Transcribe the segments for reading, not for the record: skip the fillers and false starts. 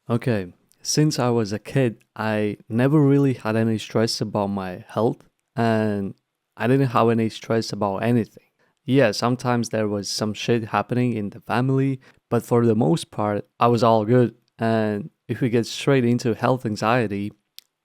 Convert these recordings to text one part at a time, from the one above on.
Okay, since I was a kid, I never really had any stress about my health and I didn't have any stress about anything. Yeah, sometimes there was some shit happening in the family, but for the most part, I was all good. And if we get straight into health anxiety,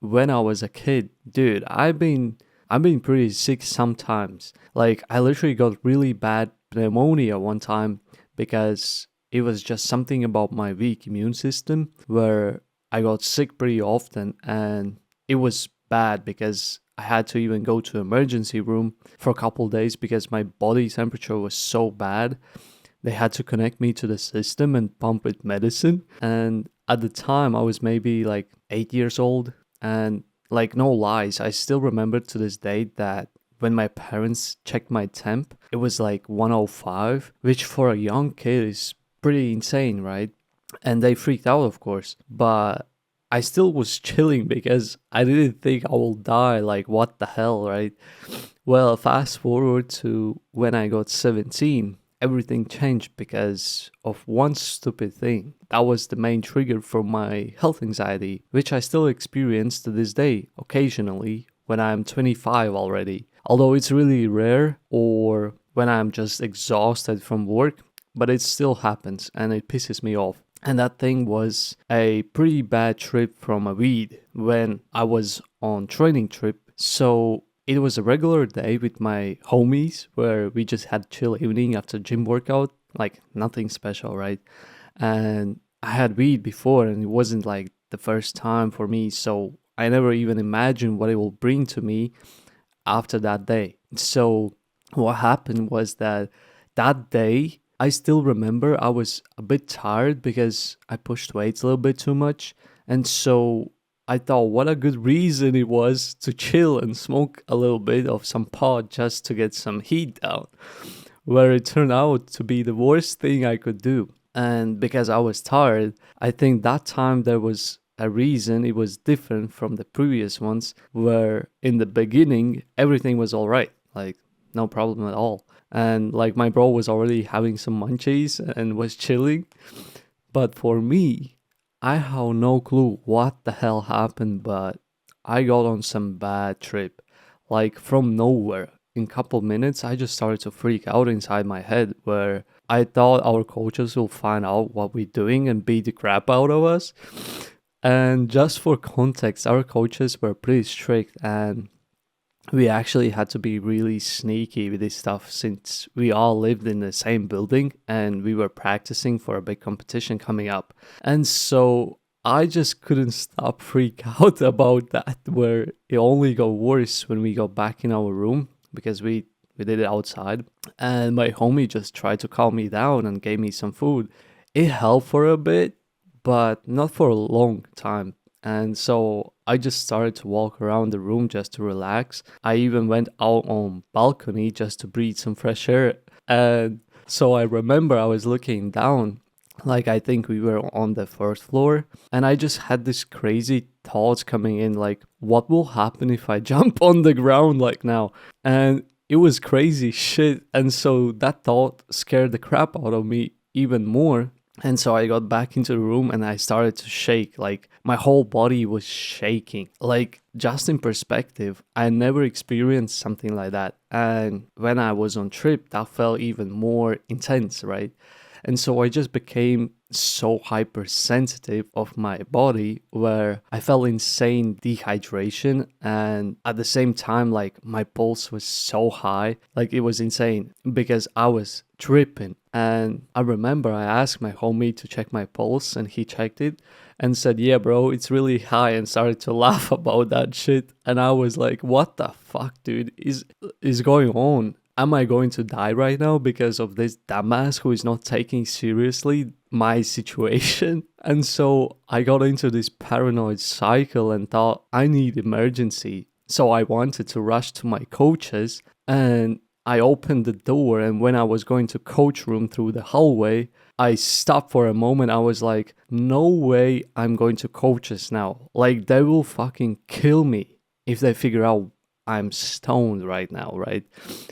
when I was a kid, dude, I've been pretty sick sometimes. Like I literally got really bad pneumonia one time because it was just something about my weak immune system where I got sick pretty often and it was bad because I had to even go to emergency room for a couple days because my body temperature was so bad. They had to connect me to the system and pump with medicine. And at the time, I was maybe like 8 years old. And like, no lies, I still remember to this day that when my parents checked my temp, it was like 105, which for a young kid is pretty insane, right? And they freaked out, of course. But I still was chilling because I didn't think I will die. Like, what the hell, right? Well, fast forward to when I got 17, everything changed because of one stupid thing. That was the main trigger for my health anxiety, which I still experience to this day, occasionally, when I'm 25 already. Although it's really rare, or when I'm just exhausted from work, but it still happens and it pisses me off. And that thing was a pretty bad trip from a weed when I was on training trip. So it was a regular day with my homies where we just had chill evening after gym workout, like nothing special, right? And I had weed before and it wasn't like the first time for me, so I never even imagined what it will bring to me after that day. So what happened was that that day I still remember I was a bit tired because I pushed weights a little bit too much. And so I thought what a good reason it was to chill and smoke a little bit of some pot just to get some heat down, where it turned out to be the worst thing I could do. And because I was tired, I think that time there was a reason it was different from the previous ones, where in the beginning everything was all right, like no problem at all. And like my bro was already having some munchies and was chilling. But for me, I have no clue what the hell happened, but I got on some bad trip. Like from nowhere. In couple minutes, I just started to freak out inside my head where I thought our coaches will find out what we're doing and beat the crap out of us. And just for context, our coaches were pretty strict and we actually had to be really sneaky with this stuff since we all lived in the same building and we were practicing for a big competition coming up. And so I just couldn't stop freak out about that, where it only got worse when we got back in our room because we did it outside. And my homie just tried to calm me down and gave me some food. It helped for a bit, but not for a long time. And so I just started to walk around the room just to relax. I even went out on balcony just to breathe some fresh air. And so I remember I was looking down, like I think we were on the first floor, and I just had this crazy thoughts coming in like what will happen if I jump on the ground like now? And it was crazy shit. And so that thought scared the crap out of me even more. And so I got back into the room and I started to shake. Like my whole body was shaking. Like, just in perspective, I never experienced something like that. And when I was on trip, that felt even more intense, right? And so I just became so hypersensitive of my body where I felt insane dehydration, and at the same time like my pulse was so high, like it was insane because I was tripping. And I remember I asked my homie to check my pulse and he checked it and said, "Yeah, bro, it's really high," and started to laugh about that shit. And I was like, "What the fuck, dude, is going on? Am I going to die right now because of this dumbass who is not taking seriously my situation?" And so I got into this paranoid cycle and thought I need emergency. So I wanted to rush to my coaches and I opened the door, and when I was going to coach room through the hallway, I stopped for a moment. I was like, no way I'm going to coaches now. Like they will fucking kill me if they figure out I'm stoned right now, right?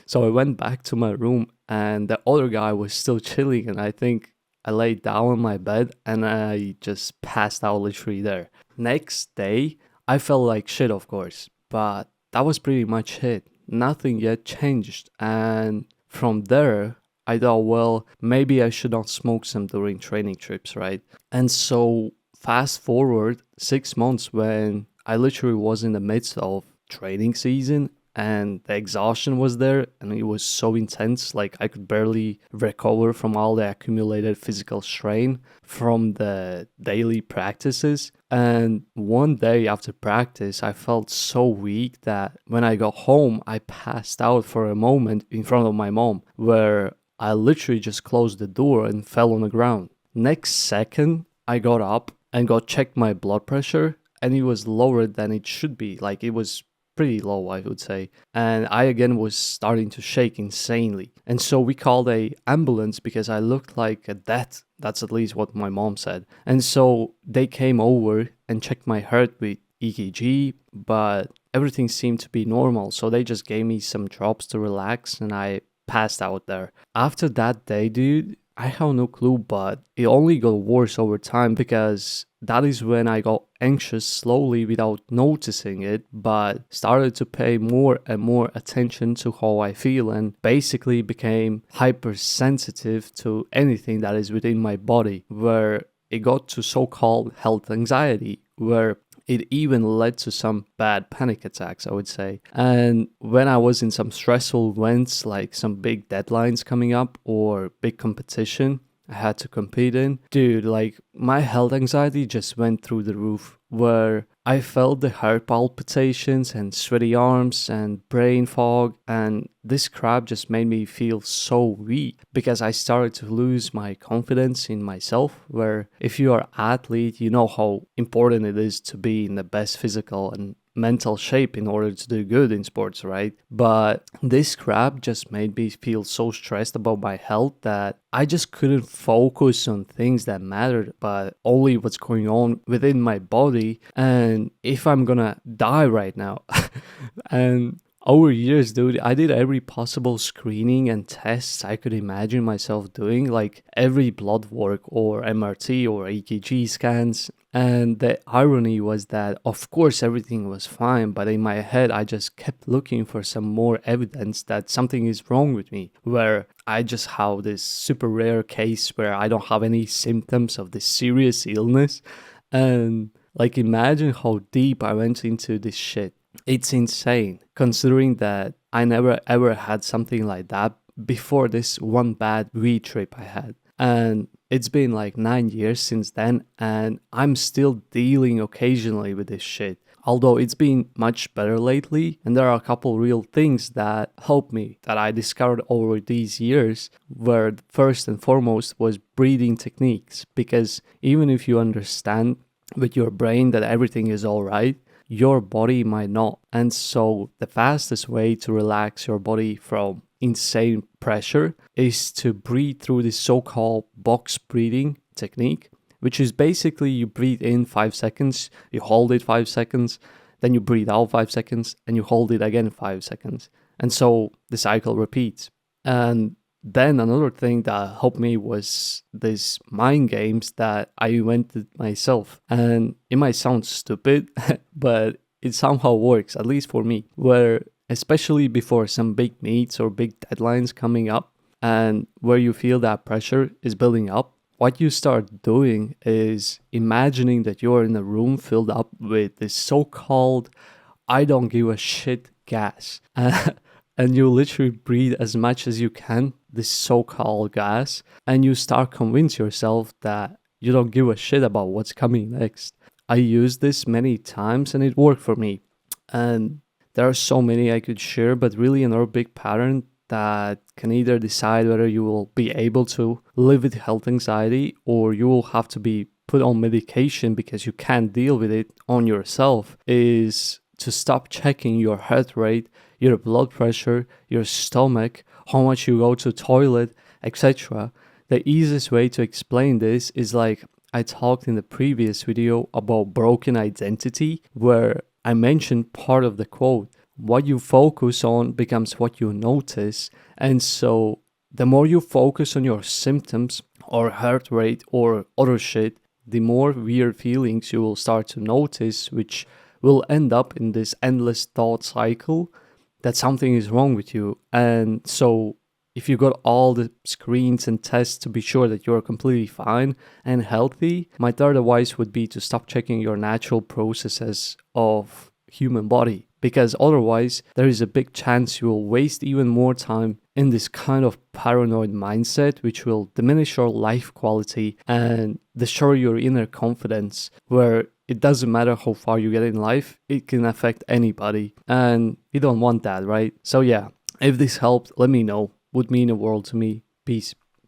So I went back to my room and the other guy was still chilling, and I think I laid down on my bed and I just passed out literally there. Next day, I felt like shit, of course, but that was pretty much it. Nothing yet changed. And from there, I thought, well, maybe I should not smoke some during training trips, right? And so, fast forward 6 months when I literally was in the midst of training season and the exhaustion was there and it was so intense, like I could barely recover from all the accumulated physical strain from the daily practices. And one day after practice I felt so weak that when I got home I passed out for a moment in front of my mom, where I literally just closed the door and fell on the ground. Next second I got up and got checked my blood pressure, and it was lower than it should be. Like it was pretty low, I would say. And I again was starting to shake insanely. And so we called a ambulance because I looked like a death. That's at least what my mom said. And so they came over and checked my heart with EKG, but everything seemed to be normal. So they just gave me some drops to relax and I passed out there. After that day, dude, I have no clue, but it only got worse over time because that is when I got anxious slowly without noticing it, but started to pay more and more attention to how I feel and basically became hypersensitive to anything that is within my body, where it got to so-called health anxiety, where it even led to some bad panic attacks, I would say. And when I was in some stressful events, like some big deadlines coming up or big competition I had to compete in, dude, like my health anxiety just went through the roof, where I felt the heart palpitations and sweaty arms and brain fog, and this crap just made me feel so weak because I started to lose my confidence in myself, where if you are an athlete, you know how important it is to be in the best physical and mental shape in order to do good in sports, right? But this crap just made me feel so stressed about my health that I just couldn't focus on things that mattered, but only what's going on within my body and if I'm gonna die right now. And over years, dude, I did every possible screening and tests I could imagine myself doing, like every blood work or MRT or EKG scans. And the irony was that, of course, everything was fine, but in my head, I just kept looking for some more evidence that something is wrong with me, where I just have this super rare case where I don't have any symptoms of this serious illness. And like, imagine how deep I went into this shit. It's insane, considering that I never ever had something like that before this one bad weed trip I had. And it's been like 9 years since then, and I'm still dealing occasionally with this shit. Although it's been much better lately, and there are a couple real things that helped me that I discovered over these years, where first and foremost was breathing techniques. Because even if you understand with your brain that everything is alright, your body might not. And so the fastest way to relax your body from insane pressure is to breathe through this so-called box breathing technique, which is basically you breathe in 5 seconds, you hold it 5 seconds, then you breathe out 5 seconds, and you hold it again 5 seconds. And so the cycle repeats. And then another thing that helped me was these mind games that I invented myself. And it might sound stupid, but it somehow works, at least for me, where especially before some big meets or big deadlines coming up and where you feel that pressure is building up, what you start doing is imagining that you're in a room filled up with this so-called I don't give a shit gas. And you literally breathe as much as you can, this so-called gas, and you start convince yourself that you don't give a shit about what's coming next. I used this many times and it worked for me. And there are so many I could share, but really another big pattern that can either decide whether you will be able to live with health anxiety or you will have to be put on medication because you can't deal with it on yourself is to stop checking your heart rate, your blood pressure, your stomach, how much you go to toilet, etc. The easiest way to explain this is like I talked in the previous video about broken identity, where I mentioned part of the quote, what you focus on becomes what you notice. And so the more you focus on your symptoms, or heart rate or other shit, the more weird feelings you will start to notice, which will end up in this endless thought cycle that something is wrong with you. And so, if you got all the screens and tests to be sure that you're completely fine and healthy, my third advice would be to stop checking your natural processes of human body, because otherwise there is a big chance you will waste even more time in this kind of paranoid mindset, which will diminish your life quality and destroy your inner confidence, where it doesn't matter how far you get in life, it can affect anybody, and you don't want that, right? So yeah, if this helped, let me know. Would mean the world to me. Peace.